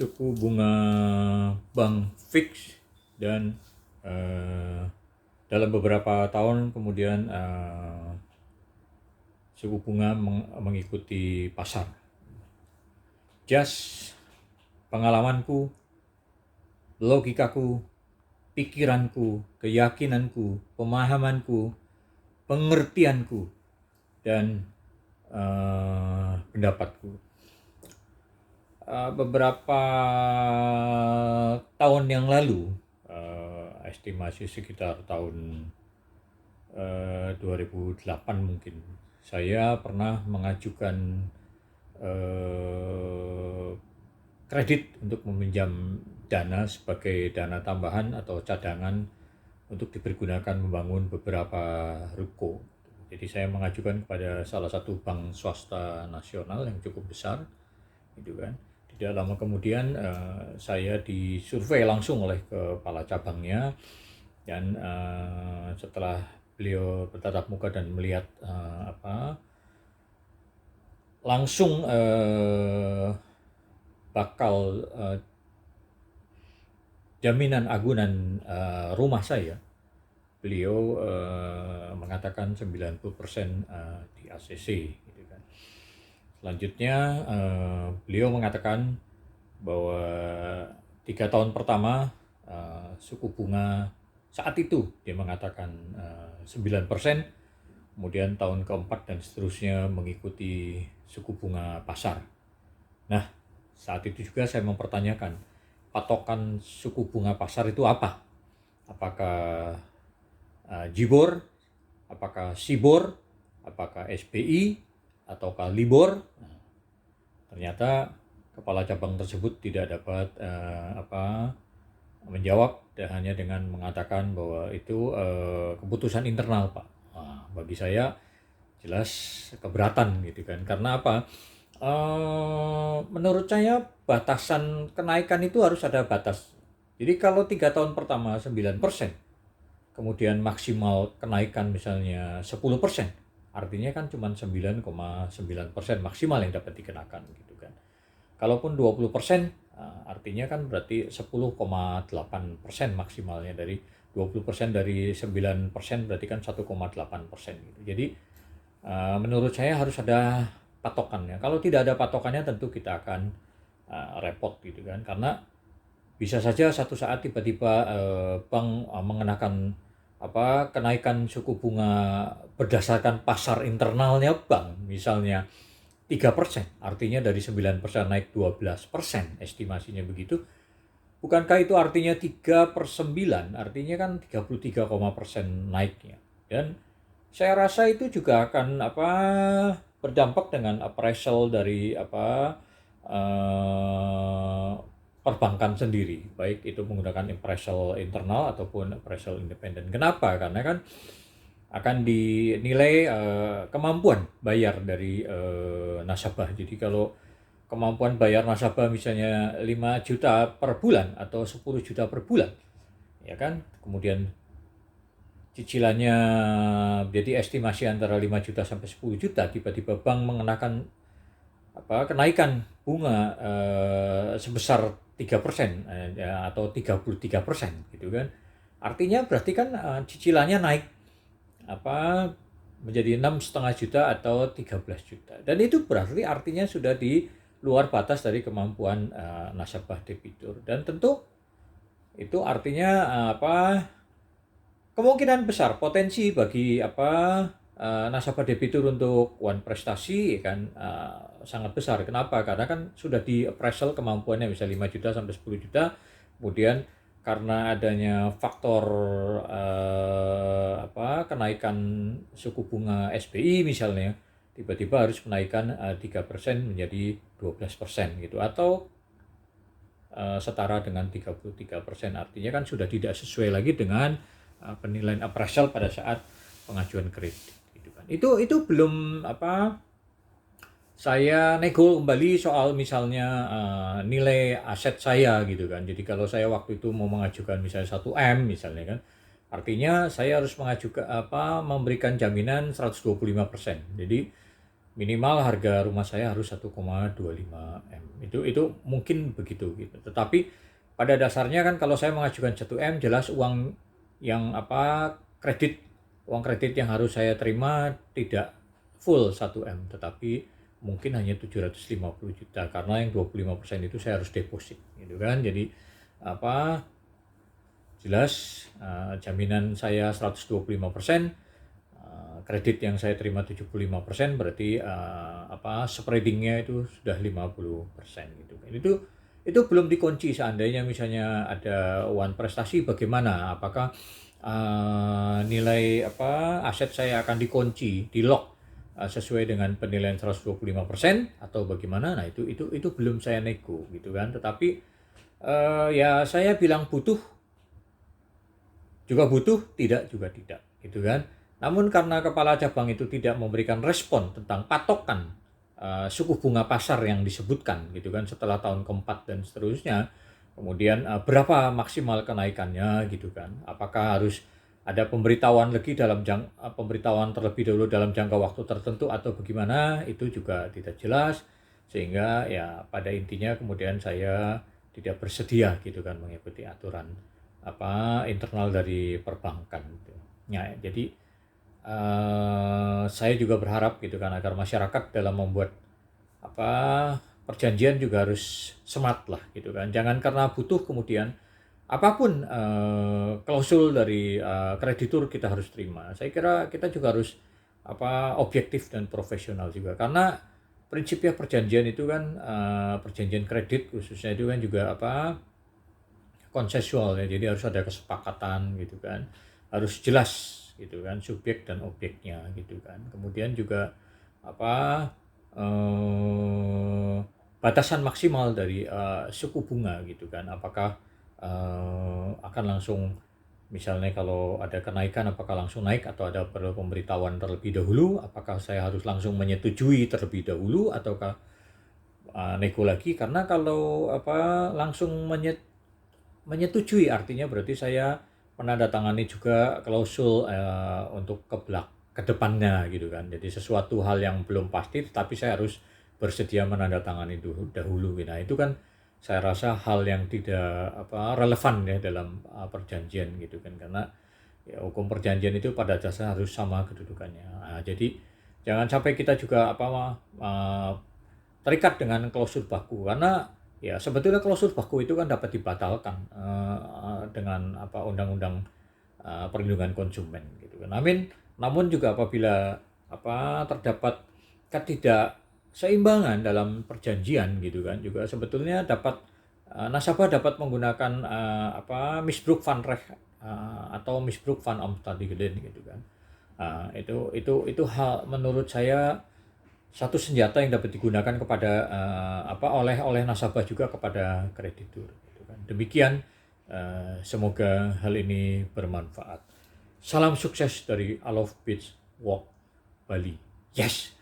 suku bunga bank fix dan dalam beberapa tahun kemudian suku bunga mengikuti pasar. Just pengalamanku, logikaku, pikiranku, keyakinanku, pemahamanku, pengertianku, dan pendapatku. Beberapa tahun yang lalu, estimasi sekitar tahun 2008 mungkin, saya pernah mengajukan kredit untuk meminjam dana sebagai dana tambahan atau cadangan untuk dipergunakan membangun beberapa ruko. Jadi saya mengajukan kepada salah satu bank swasta nasional yang cukup besar, gitu kan. Tidak lama kemudian saya disurvei langsung oleh kepala cabangnya, dan setelah beliau bertatap muka dan melihat langsung bakal jaminan agunan rumah saya, beliau mengatakan 90% di ACC, gitu kan. Selanjutnya beliau mengatakan bahwa 3 tahun pertama suku bunga saat itu dia mengatakan 9%, kemudian tahun keempat dan seterusnya mengikuti suku bunga pasar. Nah, saat itu juga saya mempertanyakan, patokan suku bunga pasar itu apa? Apakah JIBOR, apakah SIBOR, apakah SBI, ataukah LIBOR? Nah, ternyata kepala cabang tersebut tidak dapat menjawab, dan hanya dengan mengatakan bahwa itu keputusan internal, Pak. Nah, bagi saya jelas keberatan, gitu kan. Karena apa? Menurut saya batasan kenaikan itu harus ada batas. Jadi kalau 3 tahun pertama 9%, kemudian maksimal kenaikan misalnya 10%, artinya kan cuma 9,9% maksimal yang dapat dikenakan, gitu kan. Kalaupun 20%, artinya kan berarti 10,8% maksimalnya. Dari 20% dari 9% berarti kan 1,8% gitu. Jadi menurut saya harus ada patokannya. Kalau tidak ada patokannya tentu kita akan repot, gitu kan. Karena bisa saja satu saat tiba-tiba bank mengenakan kenaikan suku bunga berdasarkan pasar internalnya bank, misalnya 3%, artinya dari 9% naik 12%, estimasinya begitu. Bukankah itu artinya 3/9, artinya kan 33% naiknya. Dan saya rasa itu juga akan berdampak dengan appraisal dari perbankan sendiri, baik itu menggunakan appraisal internal ataupun appraisal independen. Kenapa? Karena kan akan dinilai kemampuan bayar dari nasabah. Jadi kalau kemampuan bayar nasabah misalnya 5 juta per bulan atau 10 juta per bulan, ya kan, kemudian cicilannya jadi estimasi antara 5 juta sampai 10 juta, tiba-tiba bank mengenakan kenaikan bunga sebesar 3% atau 33%, gitu kan. Artinya berarti kan cicilannya naik menjadi 6,5 juta atau 13 juta. Dan itu berarti artinya sudah di luar batas dari kemampuan nasabah debitur. Dan tentu itu artinya kemungkinan besar potensi bagi nasabah debitur untuk wan prestasi kan sangat besar. Kenapa? Karena kan sudah di appraisal kemampuannya bisa 5 juta sampai 10 juta. Kemudian karena adanya faktor kenaikan suku bunga SBI misalnya, tiba-tiba harus menaikkan 3% menjadi 12% gitu, atau setara dengan 33%, artinya kan sudah tidak sesuai lagi dengan penilaian appraisal pada saat pengajuan kredit, gitu kan. Itu belum saya nego kembali soal misalnya nilai aset saya, gitu kan. Jadi kalau saya waktu itu mau mengajukan misalnya 1M misalnya kan, artinya saya harus mengajukan memberikan jaminan 125%. Jadi minimal harga rumah saya harus 1,25 M. Itu mungkin begitu gitu. Tetapi pada dasarnya kan kalau saya mengajukan 1 M, jelas uang yang uang kredit yang harus saya terima tidak full 1 M, tetapi mungkin hanya 750 juta karena yang 25% itu saya harus deposit gitu kan. Jadi jelas jaminan saya 125%, kredit yang saya terima 75%, berarti spreadingnya itu sudah 50% gitu kan. Itu belum dikunci. Seandainya misalnya ada uang prestasi, bagaimana? Apakah nilai aset saya akan dikunci, di lock sesuai dengan penilaian 125% atau bagaimana? Nah, itu belum saya nego gitu kan. Tetapi ya saya bilang butuh juga butuh, tidak juga tidak gitu kan. Namun karena kepala cabang itu tidak memberikan respon tentang patokan suku bunga pasar yang disebutkan gitu kan setelah tahun keempat dan seterusnya, kemudian berapa maksimal kenaikannya gitu kan, apakah harus ada pemberitahuan pemberitahuan terlebih dahulu dalam jangka waktu tertentu atau bagaimana, itu juga tidak jelas, sehingga ya pada intinya kemudian saya tidak bersedia gitu kan mengikuti aturan internal dari perbankan gitu. Ya, jadi saya juga berharap gitu kan agar masyarakat dalam membuat perjanjian juga harus smart lah gitu kan. Jangan karena butuh kemudian apapun klausul dari kreditur kita harus terima. Saya kira kita juga harus objektif dan profesional juga, karena prinsipnya perjanjian itu kan perjanjian kredit khususnya itu kan juga konsensual ya. Jadi harus ada kesepakatan gitu kan. Harus jelas gitu kan subjek dan objeknya gitu kan. Kemudian juga batasan maksimal dari suku bunga gitu kan. Apakah akan langsung, misalnya kalau ada kenaikan apakah langsung naik atau ada perlu pemberitahuan terlebih dahulu, apakah saya harus langsung menyetujui terlebih dahulu ataukah nego lagi. Karena kalau langsung menyetujui artinya berarti saya menandatangani juga klausul untuk ke depannya gitu kan. Jadi sesuatu hal yang belum pasti tapi saya harus bersedia menandatangani dahulu gitu. Nah, itu kan saya rasa hal yang tidak relevan ya dalam perjanjian gitu kan, karena ya, hukum perjanjian itu pada dasarnya harus sama kedudukannya. Nah, jadi jangan sampai kita juga terikat dengan klausul baku, karena ya sebetulnya klausul baku itu kan dapat dibatalkan dengan undang-undang perlindungan konsumen gitu kan. Namun juga apabila terdapat ketidakseimbangan dalam perjanjian gitu kan, juga sebetulnya nasabah dapat menggunakan Misbruik van Recht atau Misbruik van Omstandigheden gitu kan. Itu hal menurut saya satu senjata yang dapat digunakan kepada oleh nasabah juga kepada kreditur gitu kan. Demikian, semoga hal ini bermanfaat. Salam sukses dari Alof Beach Walk Bali. Yes.